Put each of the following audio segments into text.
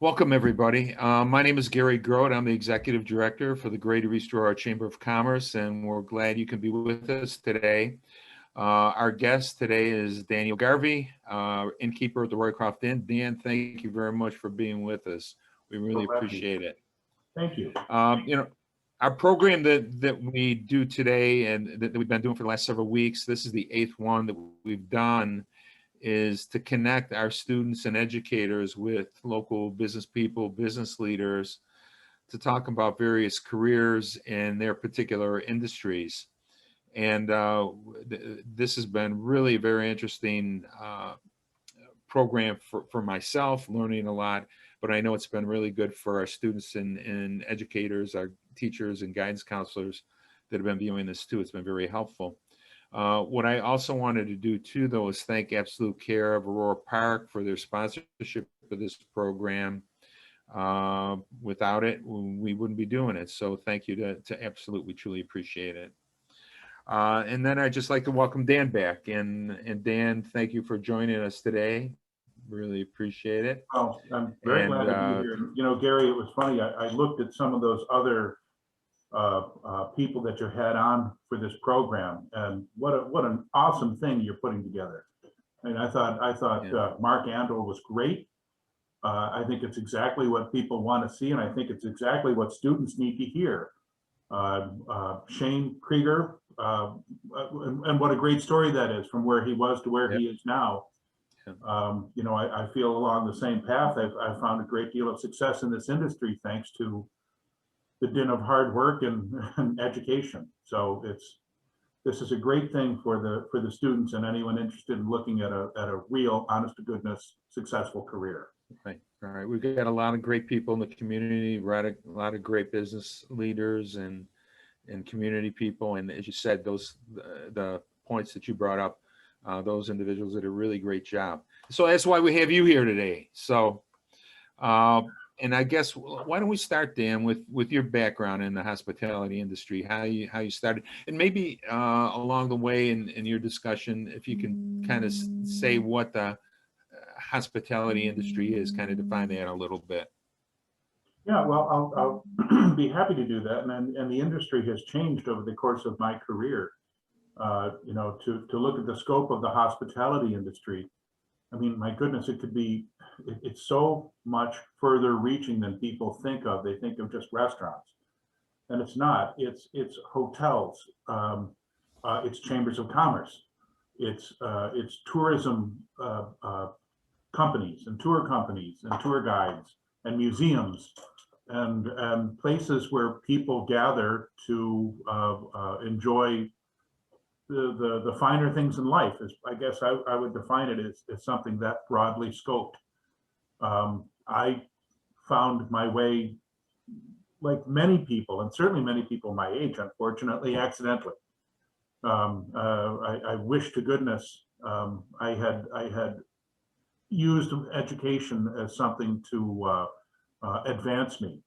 Welcome, everybody. My name is Gary Grote. I'm the Executive Director for the Greater East Aurora Chamber of Commerce, and we're glad you can be with us today. Our guest today is Dan Garvey, Innkeeper at the Roycroft Inn. Dan, thank you very much for being with us. We really appreciate it. Thank you. Our program that we do today and that we've been doing for the last several weeks, this is the 8th one that we've done, is to connect our students and educators with local business people, business leaders, to talk about various careers in their particular industries. And this has been really a very interesting program for myself, learning a lot, but I know it's been really good for our students and educators, our teachers and guidance counselors that have been viewing this too. It's been very helpful. What I also wanted to do too, though, is thank Absolute Care of Aurora Park for their sponsorship of this program. Without it, we wouldn't be doing it. So thank you to Absolute. We truly appreciate it. And then I'd just like to welcome Dan back. And Dan, thank you for joining us today. Really appreciate it. Oh, I'm very glad to be here. You know, Gary, it was funny. I looked at some of those other people that you had on for this program, and what an awesome thing you're putting together. And I thought Mark Andel was great. I think it's exactly what people want to see, and I think it's exactly what students need to hear. Shane Krieger, and what a great story that is, from where he was to where he is now. You know, I feel along the same path. I've found a great deal of success in this industry thanks to the din of hard work and education. So this is a great thing for the students and anyone interested in looking at a real, honest to goodness, successful career. Right. All right. We've got a lot of great people in the community, a lot of great business leaders and community people. And as you said, the points that you brought up, those individuals did a really great job. So that's why we have you here today. So, and I guess, why don't we start, Dan, with your background in the hospitality industry, how you started, and maybe along the way in your discussion, if you can kind of say what the hospitality industry is, kind of define that a little bit. Yeah, well, I'll be happy to do that. And the industry has changed over the course of my career. You know, to look at the scope of the hospitality industry, I mean, my goodness, it's so much further reaching than people think of. They think of just restaurants, and it's not. It's hotels, it's chambers of commerce, it's tourism companies and tour guides and museums and places where people gather to enjoy the finer things in life. I guess I would define it as something that broadly scoped. I found my way, like many people, and certainly many people my age, unfortunately, accidentally. I wish to goodness I had used education as something to advance me,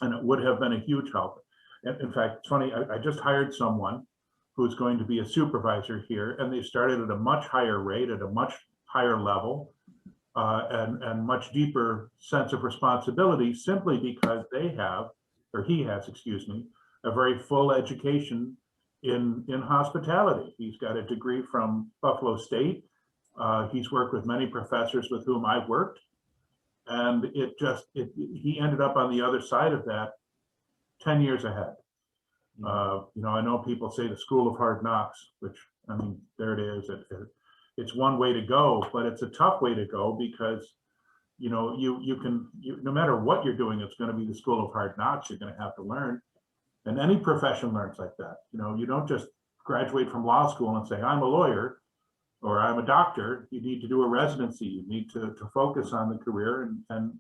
and it would have been a huge help. In fact, it's funny, I just hired someone who's going to be a supervisor here, and they started at a much higher rate, at a much higher level, and much deeper sense of responsibility, simply because he has, excuse me, a very full education in hospitality. He's got a degree from Buffalo State. He's worked with many professors with whom I've worked, and he ended up on the other side of that 10 years ahead. You know, I know people say the school of hard knocks, which, I mean, there it is. It's one way to go, but it's a tough way to go because, you know, no matter what you're doing, it's going to be the school of hard knocks. You're going to have to learn, and any profession learns like that. You know, you don't just graduate from law school and say, I'm a lawyer or I'm a doctor. You need to do a residency. You need to focus on the career and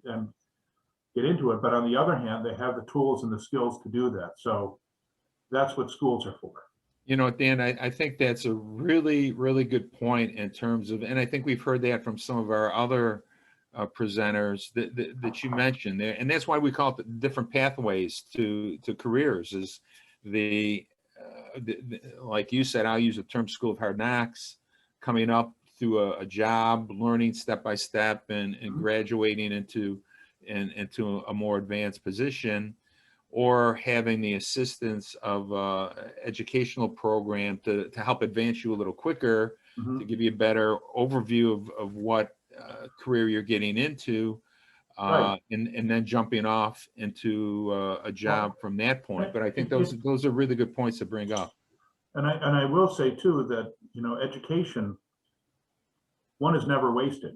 get into it. But on the other hand, they have the tools and the skills to do that. So that's what schools are for. You know, Dan, I think that's a really, really good point in terms of, and I think we've heard that from some of our other presenters that you mentioned there, and that's why we call it the different pathways to careers. Is like you said, I'll use the term school of hard knocks, coming up through a job, learning step by step, and graduating into into a more advanced position, or having the assistance of educational program to help advance you a little quicker, to give you a better overview of what career you're getting into, Right. and then jumping off into a job Well, from that point. But I think it, it, those are really good points to bring up. and I will say too that, you know, education, one, is never wasted.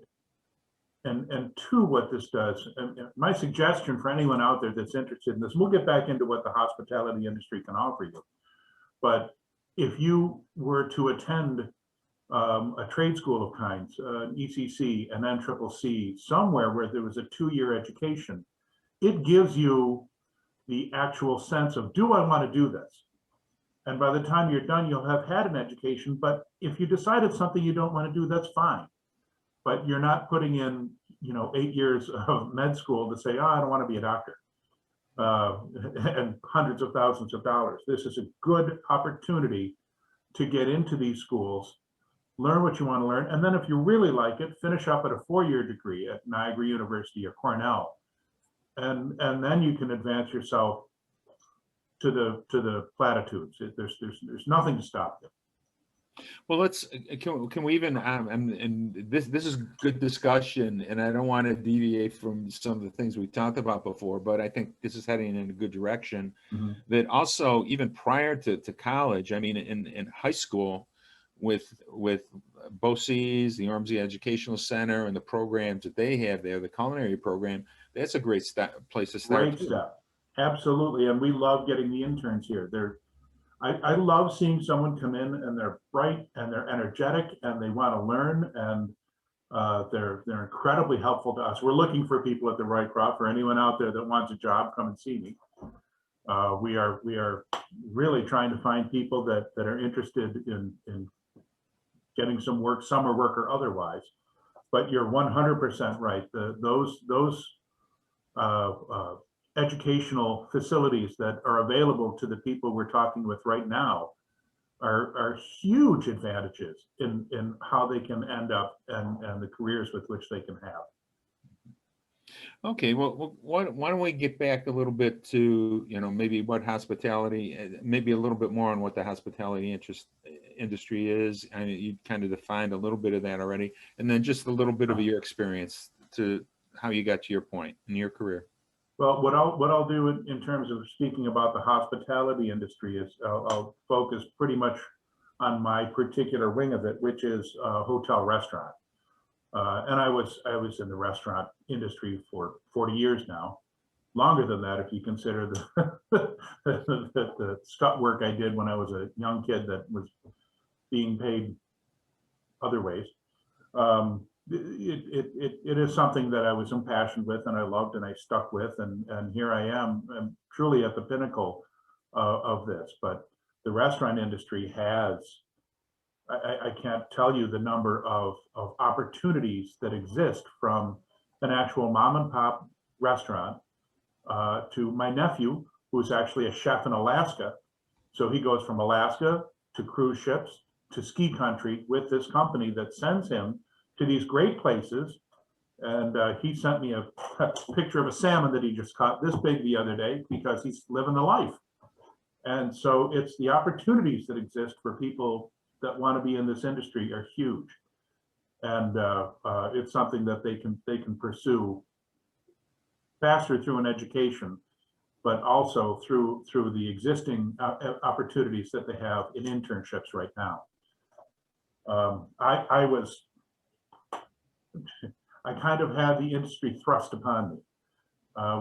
And two, what this does, and my suggestion for anyone out there that's interested in this, we'll get back into what the hospitality industry can offer you. But if you were to attend a trade school of kinds, an ECC, an NCCC, somewhere where there was a 2-year education, it gives you the actual sense of, do I want to do this? And by the time you're done, you'll have had an education. But if you decided something you don't want to do, that's fine. But you're not putting in, you know, 8 years of med school to say, oh, I don't want to be a doctor, and hundreds of thousands of dollars. This is a good opportunity to get into these schools, learn what you want to learn, and then if you really like it, finish up at a 4-year degree at Niagara University or Cornell, and then you can advance yourself to the platitudes. There's nothing to stop you. Well, let's can we even and this is good discussion, and I don't want to deviate from some of the things we talked about before, but I think this is heading in a good direction. That also, even prior to college, I mean, in high school, with BOCES, the Ormsey Educational Center, and the programs that they have there, the culinary program, that's a great place to start. Great stuff. Absolutely. And we love getting the interns here. I love seeing someone come in and they're bright and they're energetic and they want to learn, and they're incredibly helpful to us. We're looking for people at the Roycroft. For anyone out there that wants a job, come and see me. We are really trying to find people that are interested in getting some work, summer work or otherwise. But you're 100% right. Those educational facilities that are available to the people we're talking with right now are huge advantages in how they can end up and the careers with which they can have. Okay, well, why don't we get back a little bit to, you know, maybe what hospitality, maybe a little bit more on what the hospitality industry is. I mean, you kind of defined a little bit of that already, and then just a little bit of your experience to how you got to your point in your career. Well, what I'll do in terms of speaking about the hospitality industry is I'll focus pretty much on my particular wing of it, which is hotel restaurant. And I was in the restaurant industry for 40 years now, longer than that if you consider the scut work I did when I was a young kid that was being paid other ways. It is something that I was impassioned with and I loved and I stuck with, and here I am. I'm truly at the pinnacle of this. But the restaurant industry has, I can't tell you the number of opportunities that exist, from an actual mom and pop restaurant to my nephew, who's actually a chef in Alaska. So he goes from Alaska to cruise ships to ski country with this company that sends him to these great places. And he sent me a picture of a salmon that he just caught this big the other day, because he's living the life. And so it's the opportunities that exist for people that want to be in this industry are huge. And it's something that they can pursue faster through an education, but also through the existing opportunities that they have in internships right now. I kind of had the industry thrust upon me,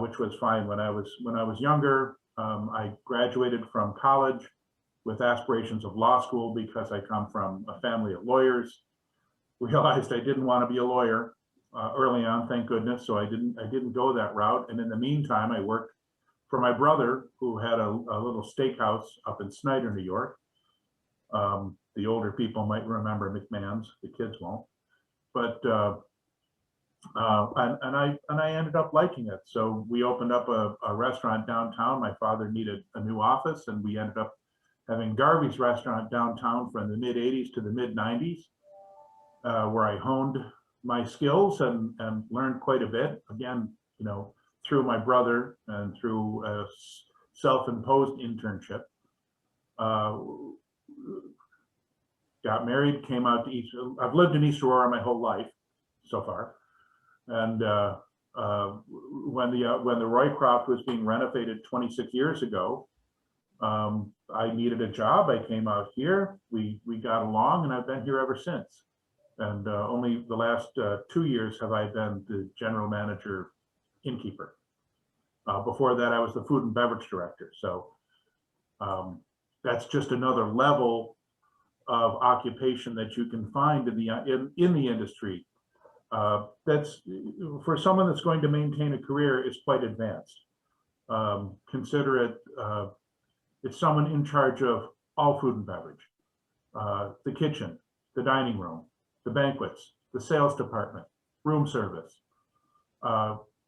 which was fine. When I was younger, I graduated from college with aspirations of law school because I come from a family of lawyers. Realized I didn't want to be a lawyer early on, thank goodness. So I didn't go that route. And in the meantime, I worked for my brother, who had a little steakhouse up in Snyder, New York. The older people might remember McMahon's, the kids won't. But and I ended up liking it. So we opened up a restaurant downtown. My father needed a new office, and we ended up having Garvey's restaurant downtown from the mid 80s to the mid 90s, where I honed my skills and learned quite a bit. Again, you know, through my brother and through a self-imposed internship, got married, came out to East. I've lived in East Aurora my whole life so far, and when the Roycroft was being renovated 26 years ago, I needed a job. I came out here. We got along, and I've been here ever since. And only the last 2 years have I been the general manager, Innkeeper. Before that, I was the food and beverage director. So that's just another level of occupation that you can find in the industry. That's, for someone that's going to maintain a career, is quite advanced. Consider it, it's someone in charge of all food and beverage, the kitchen, the dining room, the banquets, the sales department, room service,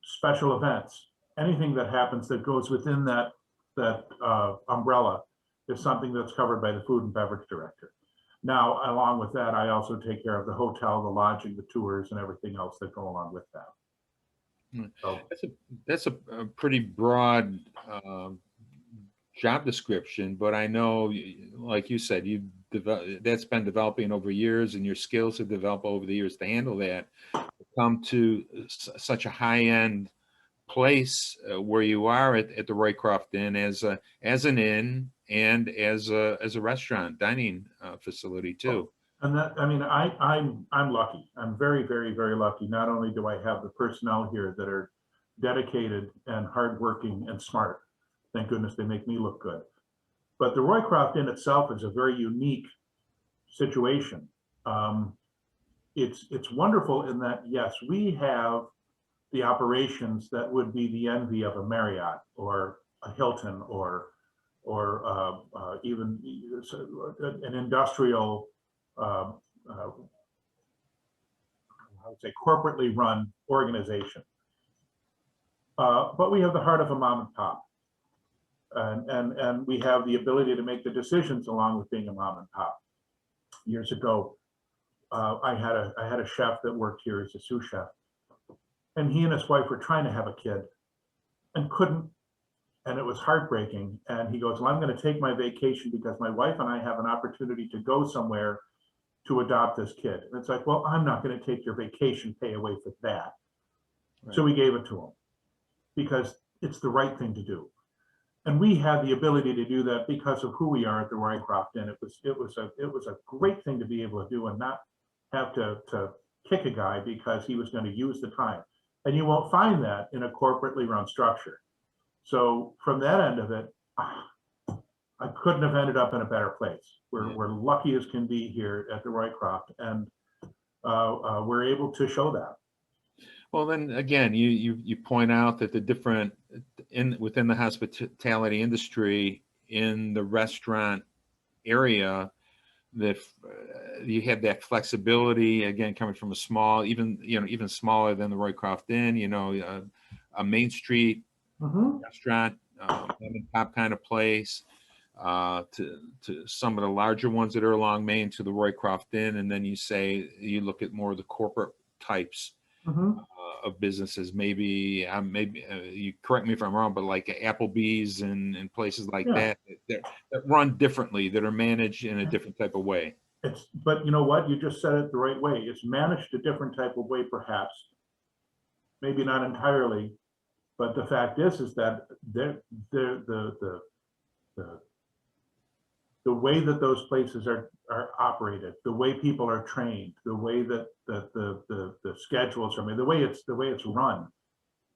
special events. Anything that happens that goes within that umbrella is something that's covered by the food and beverage director. Now, along with that, I also take care of the hotel, the lodging, the tours, and everything else that go along with that. So, that's a pretty broad job description, but I know, like you said, that's been developing over years, and your skills have developed over the years to handle that. Come to such a high-end place where you are at the Roycroft Inn as an inn and as a restaurant dining facility too. And that, I mean, I'm lucky. I'm very, very, very lucky. Not only do I have the personnel here that are dedicated and hardworking and smart, thank goodness they make me look good, but the Roycroft Inn itself is a very unique situation. It's wonderful in that, yes, we have the operations that would be the envy of a Marriott or a Hilton or even an industrial, I would say, corporately run organization. But we have the heart of a mom and pop, and we have the ability to make the decisions along with being a mom and pop. Years ago, I had a chef that worked here as a sous chef, and he and his wife were trying to have a kid and couldn't, and it was heartbreaking. And he goes, well, I'm going to take my vacation because my wife and I have an opportunity to go somewhere to adopt this kid. And it's like, well, I'm not going to take your vacation pay away for that. Right. So we gave it to him because it's the right thing to do. And we had the ability to do that because of who we are at the Roycroft Inn. It was a great thing to be able to do and not have to kick a guy because he was going to use the time. And you won't find that in a corporately run structure. So from that end of it, I couldn't have ended up in a better place. We're lucky as can be here at the Roycroft, and we're able to show that. Well, then again, you point out that the different within the hospitality industry, in the restaurant area, that you have that flexibility, again, coming from a small, even smaller than the Roycroft Inn, a Main Street restaurant, mom and pop kind of place, to some of the larger ones that are along Main, to the Roycroft Inn, and then you look at more of the corporate types of businesses. Maybe you correct me if I'm wrong, but like Applebee's and places like that run differently, that are managed in a different type of way. But you know what? You just said it the right way. It's managed a different type of way, perhaps. Maybe not entirely, but the fact is that the way that those places are operated, the way people are trained, the way that the schedules are made, the way it's run,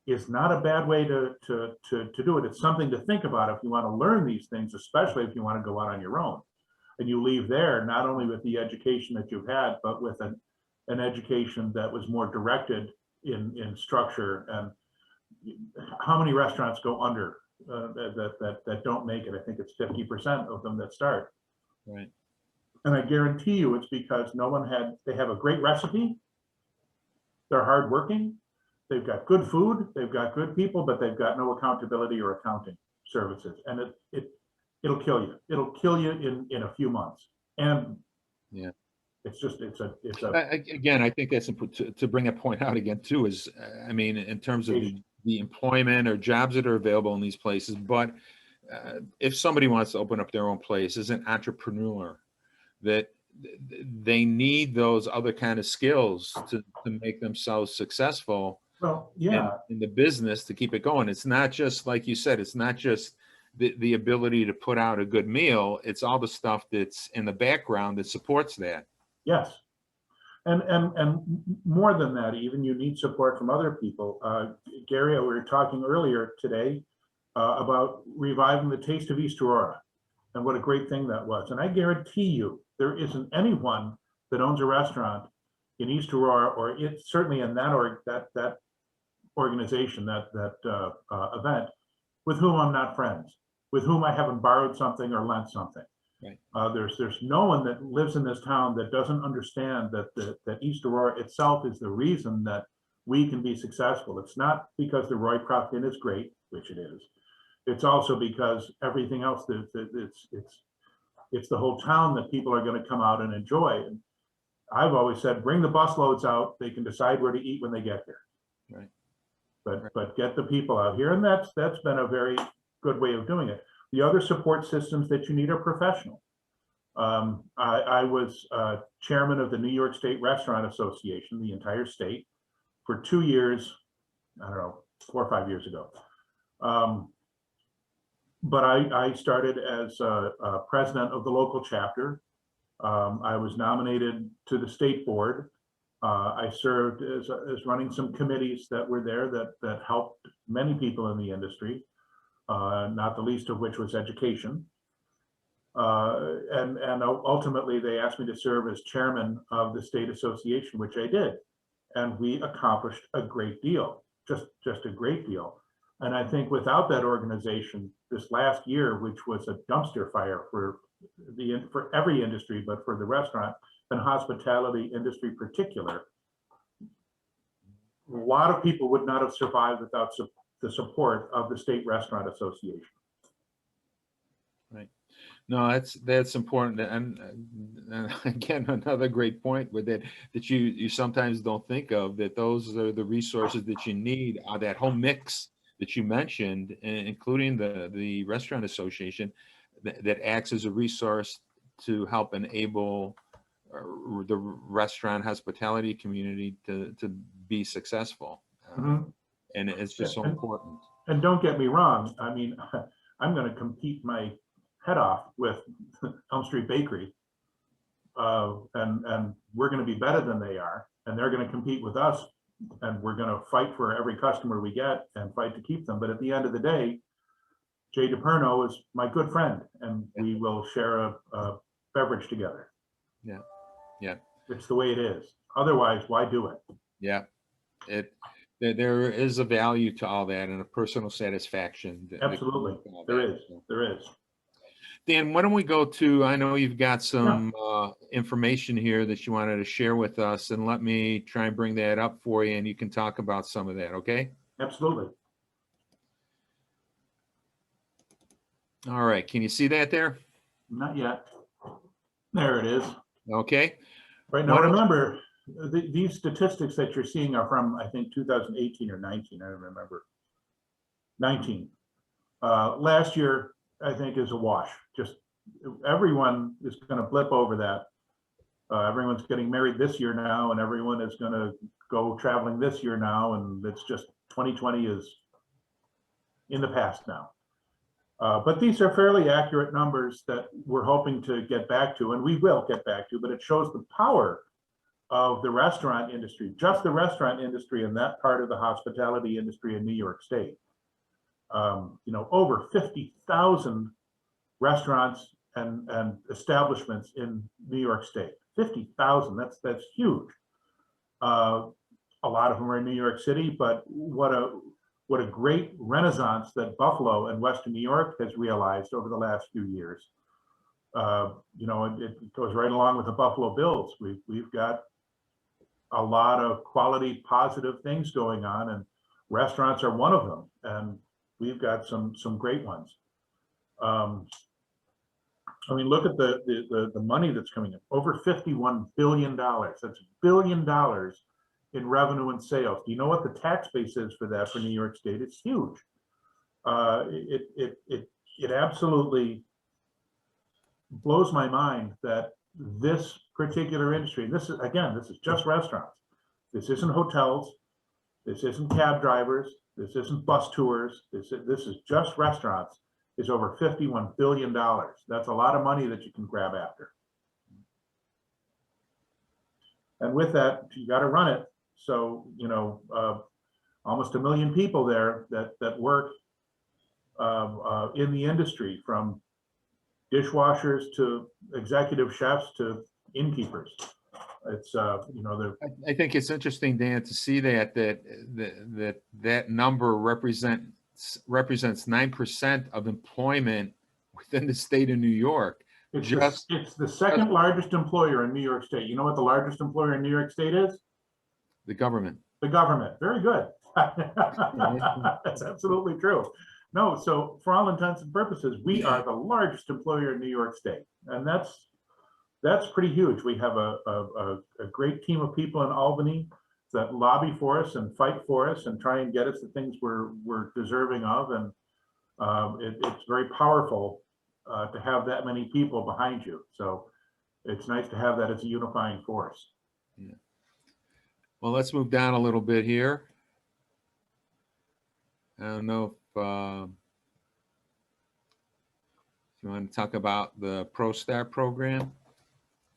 is not a bad way to do it. It's something to think about if you want to learn these things, especially if you want to go out on your own. And you leave there not only with the education that you've had, but with an education that was more directed in structure. And how many restaurants go under that don't make it? I think it's 50% of them that start. Right. And I guarantee you it's because they have a great recipe, they're hardworking, they've got good food, they've got good people, but they've got no accountability or accounting services. And it'll kill you. It'll kill you in a few months. And yeah, it's a again, I think that's important to bring a point out again too, is, I mean, in terms of the employment or jobs that are available in these places. But if somebody wants to open up their own place as an entrepreneur, that they need those other kind of skills to make themselves successful Well, yeah, in the business to keep it going. It's not just, like you said, it's not just the ability to put out a good meal. It's all the stuff that's in the background that supports that. yes. And more than that, even you need support from other people. Gary, we were talking earlier today about reviving the Taste of East Aurora, and what a great thing that was. And I guarantee you, there isn't anyone that owns a restaurant in East Aurora, or it's certainly in that organization, that event, with whom I'm not friends, with whom I haven't borrowed something or lent something. Right. There's no one that lives in this town that doesn't understand that East Aurora itself is the reason that we can be successful. It's not because the Roycroft Inn is great, which it is. It's also because everything else, it's the whole town that people are going to come out and enjoy. And I've always said, bring the busloads out. They can decide where to eat when they get here. Right. But get the people out here, and that's been a very good way of doing it. The other support systems that you need are professional. I was chairman of the New York State Restaurant Association, the entire state, for 2 years, I don't know, 4 or 5 years ago. But I started as president of the local chapter. I was nominated to the state board. I served as running some committees that were there that helped many people in the industry. Not the least of which was education. And ultimately they asked me to serve as chairman of the state association, which I did. And we accomplished a great deal, just a great deal. And I think without that organization, this last year, which was a dumpster fire for every industry, but for the restaurant and hospitality industry in particular, a lot of people would not have survived without the support of the State Restaurant Association. Right. No, that's important. And again, another great point with that you sometimes don't think of, that those are the resources that you need, that whole mix that you mentioned, including the Restaurant Association that acts as a resource to help enable the restaurant hospitality community to be successful. Mm-hmm. And it's just so important. And don't get me wrong. I mean, I'm going to compete my head off with Elm Street Bakery, and we're going to be better than they are, and they're going to compete with us, and we're going to fight for every customer we get and fight to keep them. But at the end of the day, Jay DePerno is my good friend, and we will share a beverage together. Yeah, yeah. It's the way it is. Otherwise, why do it? Yeah, there is a value to all that and a personal satisfaction. Absolutely, there is. Dan, why don't we go to, I know you've got some information here that you wanted to share with us, and let me try and bring that up for you, and you can talk about some of that, okay? Absolutely. All right, can you see that there? Not yet. There it is. Okay. Right now, remember, these statistics that you're seeing are from, I think, 2018 or 19, I don't remember. 19. Last year, I think, is a wash. Just everyone is going to blip over that. Everyone's getting married this year now, and everyone is going to go traveling this year now, and it's just 2020 is in the past now. But these are fairly accurate numbers that we're hoping to get back to, and we will get back to, but it shows the power of the restaurant industry, just the restaurant industry and that part of the hospitality industry in New York State. Over 50,000 restaurants and establishments in New York State. 50,000, that's huge. A lot of them are in New York City, but what a great renaissance that Buffalo and Western New York has realized over the last few years. It goes right along with the Buffalo Bills. We've got a lot of quality, positive things going on, and restaurants are one of them. And we've got some great ones. Look at the money that's coming in. Over $51 billion. That's $1 billion in revenue and sales. Do you know what the tax base is for that for New York State? It's huge. It absolutely blows my mind that this particular industry, this is just restaurants. This isn't hotels. This isn't cab drivers. This isn't bus tours. This is just restaurants. Is over $51 billion. That's a lot of money that you can grab after. And with that, you got to run it. So, you know, almost 1 million people there that work in the industry, from dishwashers to executive chefs to innkeepers. It's you know, I think it's interesting, Dan, to see that number represents 9% of employment within the state of New York. It's the second largest employer in New York State. You know what the largest employer in New York State is? The government. The government. Very good. That's absolutely true. No, so for all intents and purposes, we are the largest employer in New York State, and that's pretty huge. We have a great team of people in Albany that lobby for us and fight for us and try and get us the things we're deserving of, and it's very powerful to have that many people behind you. So it's nice to have that as a unifying force. Yeah. Well, let's move down a little bit here. I don't know if you want to talk about the ProStar program.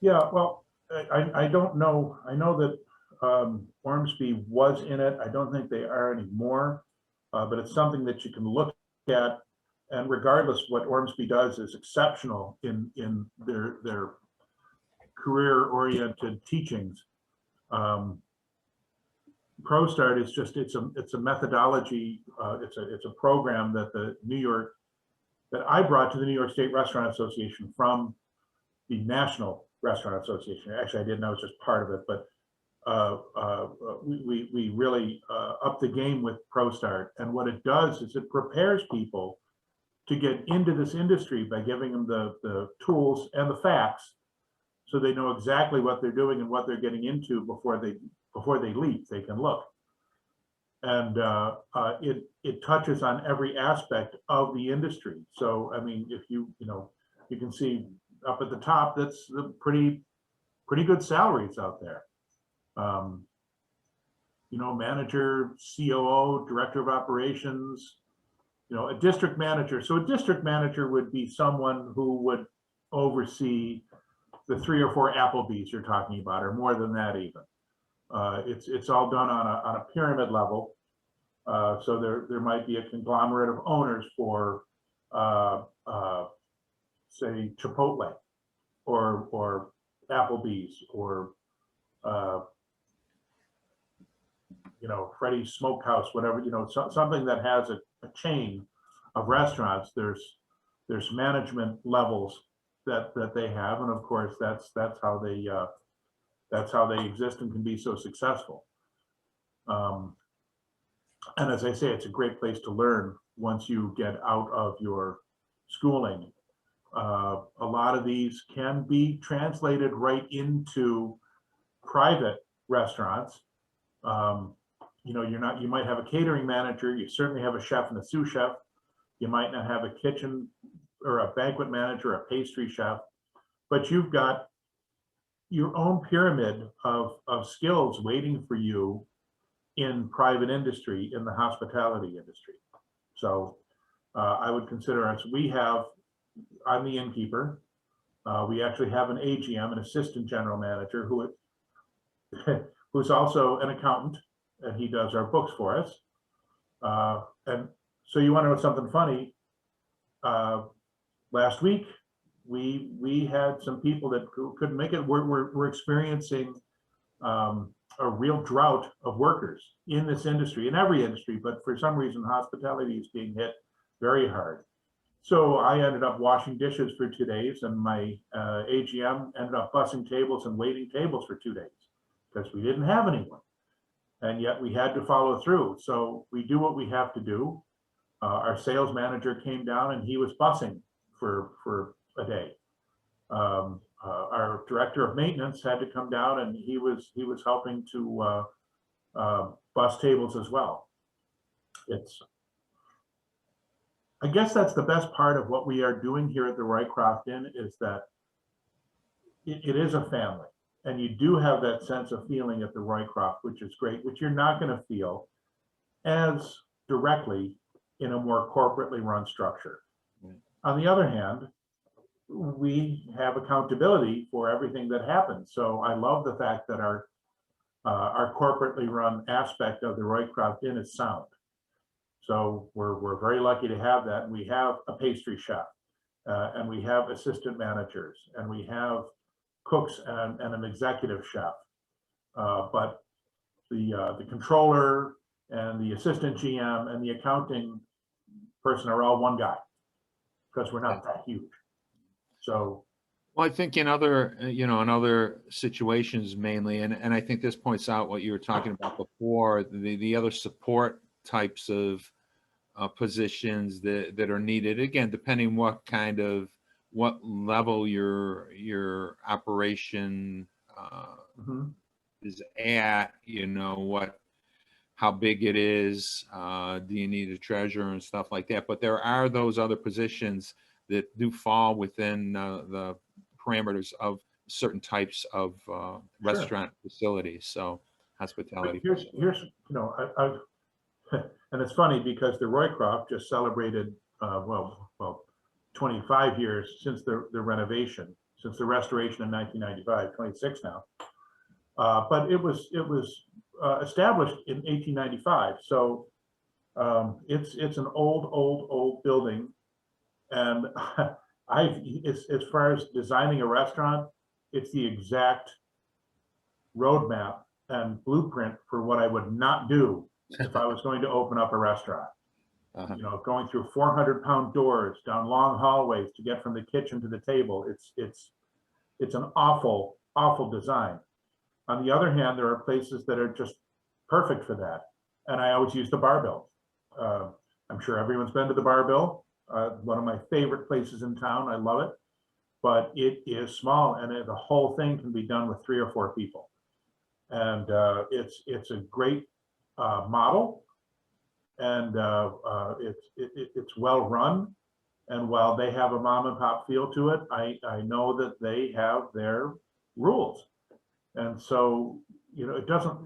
Yeah, well, I don't know. I know that Ormsby was in it. I don't think they are anymore, but it's something that you can look at. And regardless, what Ormsby does is exceptional in their career-oriented teachings. ProStart is just it's a methodology. It's a program that I brought to the New York State Restaurant Association from the National Restaurant Association. Actually, I didn't know, I was just part of it, but we really upped the game with ProStart. And what it does is it prepares people to get into this industry by giving them the tools and the facts, so they know exactly what they're doing and what they're getting into before they leap. They can look. And it touches on every aspect of the industry. So, I mean, if you can see up at the top, that's the pretty good salaries out there. You know, manager, COO, director of operations, you know, a district manager. So a district manager would be someone who would oversee the 3 or 4 Applebee's you're talking about, or more than that even. It's all done on a pyramid level. So there might be a conglomerate of owners for, say, Chipotle, or Applebee's, or you know, Freddy's Smokehouse, whatever, you know, something that has a chain of restaurants. There's management levels that they have, and of course that's how they exist and can be so successful. And as I say, it's a great place to learn once you get out of your schooling. A lot of these can be translated right into private restaurants. You know, you might have a catering manager, you certainly have a chef and a sous chef. You might not have a kitchen or a banquet manager, a pastry chef, but you've got your own pyramid of skills waiting for you in private industry, in the hospitality industry. So I would consider us, I'm the innkeeper. We actually have an AGM, an assistant general manager, who's also an accountant, and he does our books for us. And so you want to know something funny? Last week, we had some people that couldn't make it. We're experiencing a real drought of workers in this industry, in every industry, but for some reason, hospitality is being hit very hard. So I ended up washing dishes for 2 days, and my AGM ended up bussing tables and waiting tables for 2 days because we didn't have anyone. And yet we had to follow through. So we do what we have to do. Our sales manager came down and he was bussing for a day. Our director of maintenance had to come down, and he was helping to bus tables as well. I guess that's the best part of what we are doing here at the Roycroft Inn, is that it is a family, and you do have that sense of feeling at the Roycroft, which is great, which you're not going to feel as directly in a more corporately run structure. On the other hand, we have accountability for everything that happens. So I love the fact that our corporately run aspect of the Roycroft Inn is sound. So we're very lucky to have that. And we have a pastry chef, and we have assistant managers, and we have cooks and an executive chef. But the controller and the assistant GM and the accounting person are all one guy, because we're not that huge. So, well, I think in other, in other situations mainly, and I think this points out what you were talking about before, the other support types of positions that are needed, again, depending what level your operation is at, how big it is, do you need a treasurer and stuff like that. But there are those other positions that do fall within the parameters of certain types of restaurant facilities. So hospitality. Here's and it's funny because the Roycroft just celebrated 25 years since the renovation, since the restoration in 1995, 26 now. But it was established in 1895, so it's an old building, and as far as designing a restaurant, it's the exact roadmap and blueprint for what I would not do if I was going to open up a restaurant. Going through 400-pound doors, down long hallways to get from the kitchen to the table. It's an awful design. On the other hand, there are places that are just perfect for that. And I always use the Barbell. I'm sure everyone's been to the Barbell. One of my favorite places in town. I love it. But it is small, and the whole thing can be done with 3 or 4 people. And it's a great model, and it's well run. And while they have a mom and pop feel to it, I know that they have their rules. And so, it doesn't,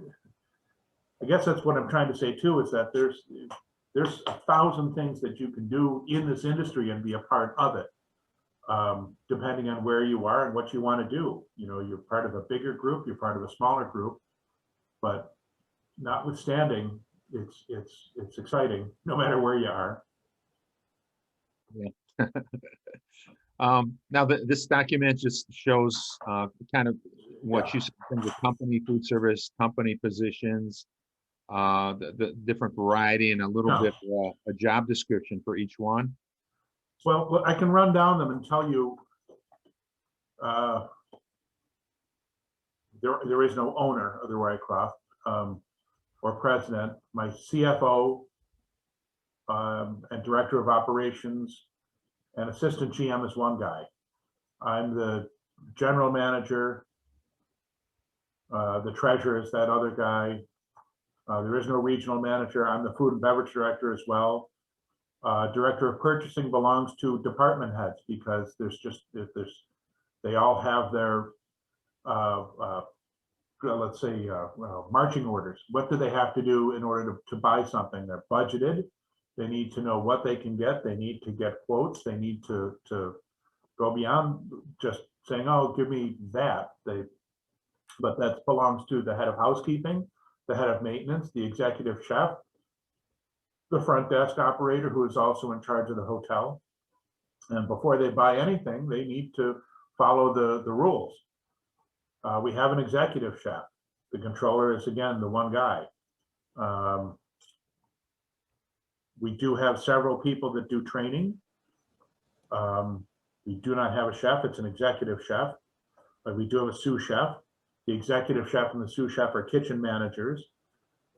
I guess that's what I'm trying to say too, is that there's 1,000 things that you can do in this industry and be a part of it, depending on where you are and what you want to do. You're part of a bigger group, you're part of a smaller group, but notwithstanding, it's exciting no matter where you are. Yeah. Now this document just shows kind of what you said in terms of company, food service, company positions, the different variety, and a little bit a job description for each one. Well, I can run down them and tell you there is no owner of the Roycroft or president. My CFO and director of operations and assistant GM is one guy. I'm the general manager. The treasurer is that other guy. There is no regional manager. I'm the food and beverage director as well. Director of purchasing belongs to department heads, because they all have their let's say marching orders. What do they have to do in order to buy something? They're budgeted. They need to know what they can get. They need to get quotes. They need to go beyond just saying, "Oh, give me that." But that belongs to the head of housekeeping, the head of maintenance, the executive chef, the front desk operator, who is also in charge of the hotel. And before they buy anything, they need to follow the rules. We have an executive chef. The controller is, again, the one guy. We do have several people that do training. We do not have a chef. It's an executive chef. But we do have a sous chef. The executive chef and the sous chef are kitchen managers.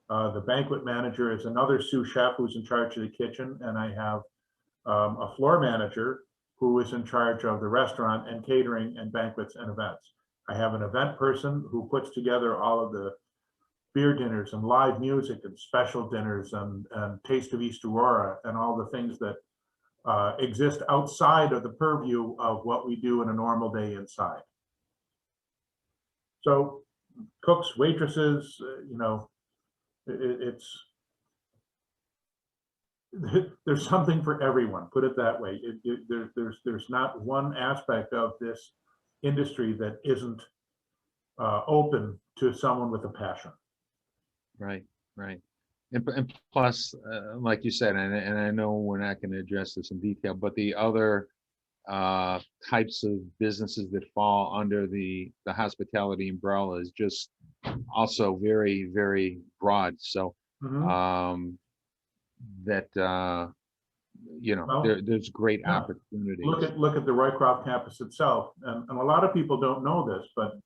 The banquet manager is another sous chef who's in charge of the kitchen. And I have a floor manager who is in charge of the restaurant and catering and banquets and events. I have an event person who puts together all of the beer dinners and live music and special dinners and Taste of East Aurora and all the things that exist outside of the purview of what we do in a normal day inside. So cooks, waitresses, you know, there's something for everyone, put it that way. There's not one aspect of this industry that isn't open to someone with a passion. Right, right. And plus, like you said, and I know we're not going to address this in detail, but the other types of businesses that fall under the hospitality umbrella is just also very, very broad. So that you know, Well, there's great yeah. opportunities. Look at the Roycroft campus itself, and a lot of people don't know this, but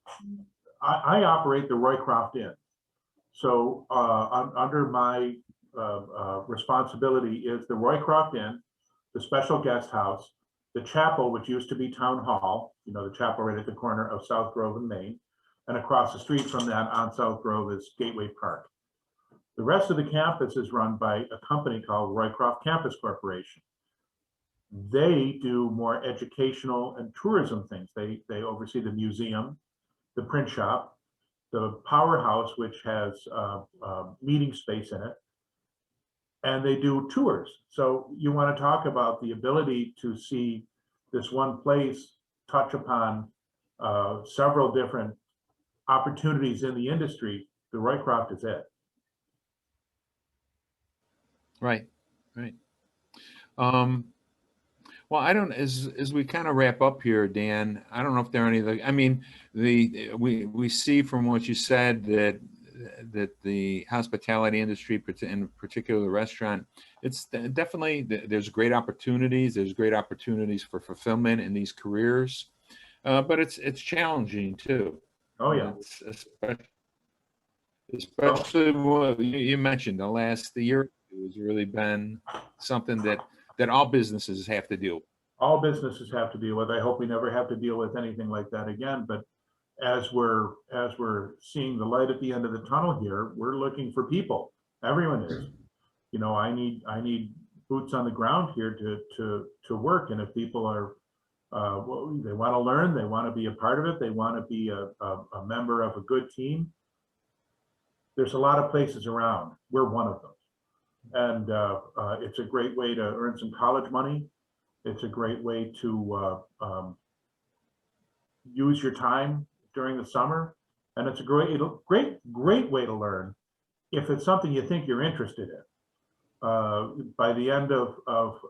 I operate the Roycroft Inn. So under my responsibility is the Roycroft Inn, the special guest house, the chapel, which used to be Town Hall, you know, the chapel right at the corner of South Grove and Main, and across the street from that on South Grove is Gateway Park. The rest of the campus is run by a company called Roycroft Campus Corporation. They do more educational and tourism things. They oversee the museum, the print shop, the powerhouse, which has meeting space in it, and they do tours. So you want to talk about the ability to see this one place touch upon several different opportunities in the industry. The Roycroft is it. Right, right. Well, I don't, as we kind of wrap up here, Dan, I don't know if there are any, I mean, we see from what you said that the hospitality industry, in particular the restaurant, it's definitely, there's great opportunities. There's great opportunities for fulfillment in these careers, but it's challenging too. Oh yeah. Especially what you mentioned, the last year has really been something that all businesses have to deal with. All businesses have to deal with. I hope we never have to deal with anything like that again. But as we're seeing the light at the end of the tunnel here, we're looking for people. Everyone is. You know, I need boots on the ground here to work. And if people are well, they want to learn, they want to be a part of it, they want to be a member of a good team. There's a lot of places around. We're one of them. And it's a great way to earn some college money. It's a great way to use your time during the summer. And it's a great way to learn if it's something you think you're interested in. By the end of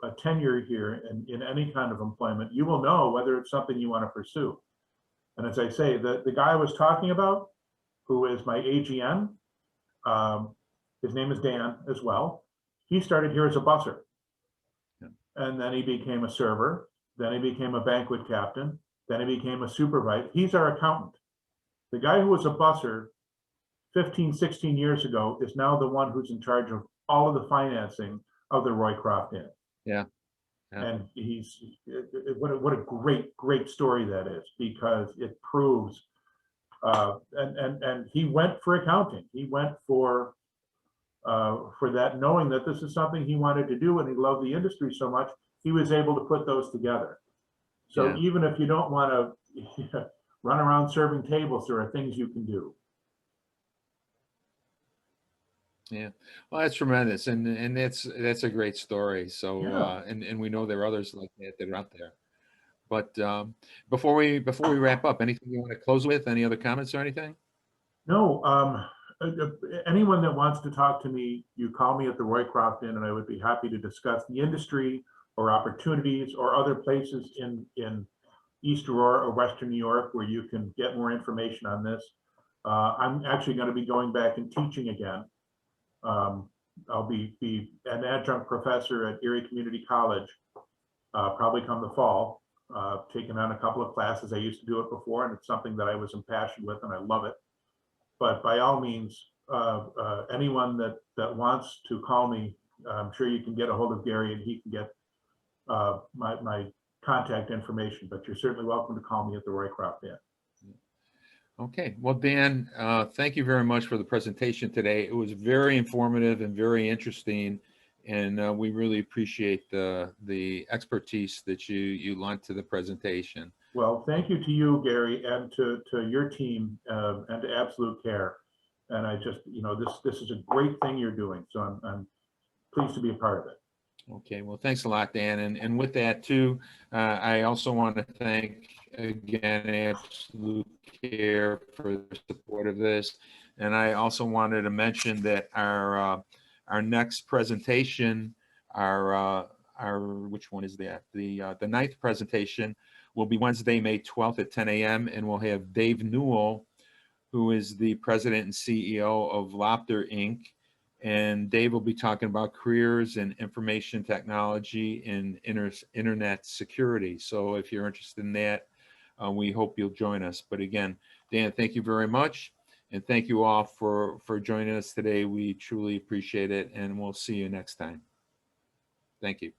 a tenure here in any kind of employment, you will know whether it's something you want to pursue. And as I say, the guy I was talking about, who is my AGN, his name is Dan as well. He started here as a busser. Yeah. And then he became a server. Then he became a banquet captain. Then he became a supervisor. He's our accountant. The guy who was a busser 15, 16 years ago is now the one who's in charge of all of the financing of the Roycroft Inn. Yeah. Yeah. And what a great story that is, because it proves, and he went for accounting. He went for that, knowing that this is something he wanted to do, and he loved the industry so much, he was able to put those together. So yeah. Even if you don't want to run around serving tables, there are things you can do. Yeah, well, that's tremendous, and that's a great story. So, yeah. And we know there are others like that are out there. But before we wrap up, anything you want to close with? Any other comments or anything? No. Anyone that wants to talk to me, you call me at the Roycroft Inn, and I would be happy to discuss the industry or opportunities or other places in East Aurora or Western New York where you can get more information on this. I'm actually going to be going back and teaching again. I'll be an adjunct professor at Erie Community College, probably come the fall, taking on a couple of classes. I used to do it before, and it's something that I was impassioned with, and I love it. But by all means, anyone that wants to call me, I'm sure you can get a hold of Gary, and he can get my contact information. But you're certainly welcome to call me at the Roycroft Inn. Okay, well, Dan, thank you very much for the presentation today. It was very informative and very interesting, and we really appreciate the expertise that you lent to the presentation. Well, thank you to you, Gary, and to your team, and to Absolute Care. And I just, this is a great thing you're doing. So I'm pleased to be a part of it. Okay, well, thanks a lot, Dan. And with that too, I also want to thank again Absolute Care for their support of this. And I also wanted to mention that our next presentation, our which one is that? The ninth presentation will be Wednesday, May 12th at 10 a.m. And we'll have Dave Newell, who is the president and CEO of Lopter Inc. And Dave will be talking about careers in information technology and internet security. So if you're interested in that, we hope you'll join us. But again, Dan, thank you very much. And thank you all for joining us today. We truly appreciate it. And we'll see you next time. Thank you.